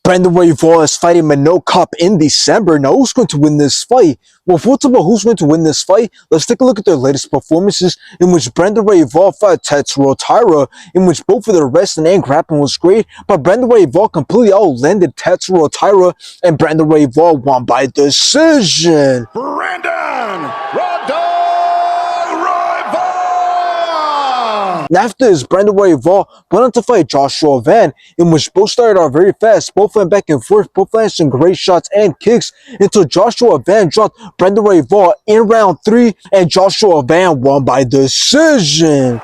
Brandon Royval is fighting Manel Kape in December. Now, who's going to win this fight? Well, if we're talking about who's going to win this fight, let's take a look at their latest performances, in which Brandon Royval fought Tatsuro, in which both of their wrestling and grappling was great, but Brandon Royval completely outlanded Tatsuro, and Brandon Royval won by decision. After this, Brandon Royval went on to fight Joshua Van, in which both started out very fast. Both went back and forth, both landed some great shots and kicks until Joshua Van dropped Brandon Royval in round 3, and Joshua Van won by decision.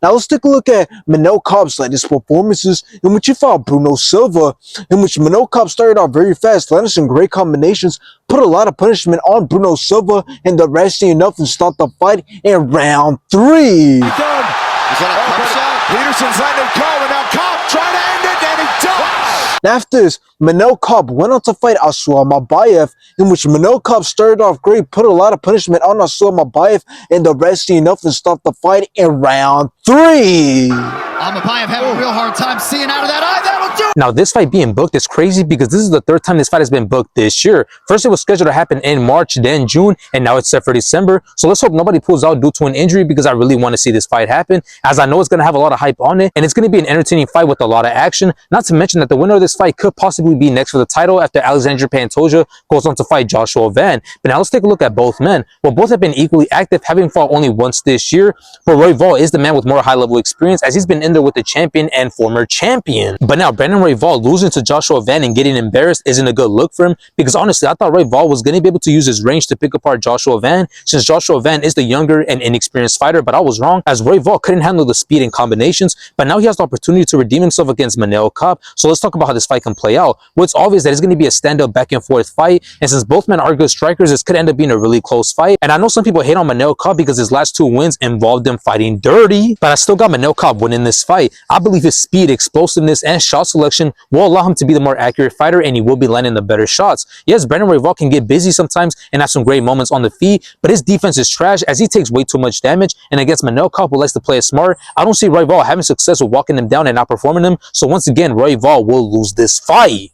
Now let's take a look at Manel Kape's latest performances, in which he fought Bruno Silva, in which Manel Kape started out very fast, landed some great combinations, put a lot of punishment on Bruno Silva, and the rest ain't enough and stopped the fight in round 3. Is that a cup shot? Peterson's letting it go, and now Kape trying to end it, and he does! After this, Manel Kape went on to fight Asua Mabayev, in which Manel Kape started off great, put a lot of punishment on Asua Mabayev, and the rest ain't enough and stopped the fight in round 3. Mabayev having a real hard time seeing out of that eye. That'll do. Now, this fight being booked is crazy because this is the 3rd time this fight has been booked this year. First, it was scheduled to happen in March, then June, and now it's set for December. So let's hope nobody pulls out due to an injury, because I really want to see this fight happen, as I know it's going to have a lot of hype on it, and it's going to be an entertaining fight with a lot of action. Not to mention that the winner of this fight could possibly be next for the title after Alexander Pantoja goes on to fight Joshua Van. But now let's take a look at both men. Well, both have been equally active, having fought only once this year, but Royval is the man with more high-level experience, as he's been in there with the champion and former champion. But now Brandon Royval losing to Joshua Van and getting embarrassed isn't a good look for him, because honestly I thought Royval was going to be able to use his range to pick apart Joshua Van, since Joshua Van is the younger and inexperienced fighter. But I was wrong, as Royval couldn't handle the speed and combinations. But now he has the opportunity to redeem himself against Manel Kape. So let's talk about how this fight can play out. Well, it's obvious that it's going to be a stand-up back and forth fight, and since both men are good strikers, this could end up being a really close fight. And I know some people hate on Manel Kape because his last 2 wins involved him fighting dirty, but I still got Manel Kape winning this fight. I believe his speed, explosiveness, and shot selection will allow him to be the more accurate fighter, and he will be landing the better shots. Yes, Brandon Royval can get busy sometimes and have some great moments on the feet, but his defense is trash, as he takes way too much damage. And against Manel Kape, who likes to play it smart, I don't see Royval having success with walking him down and outperforming him. So once again, Royval will lose this fight.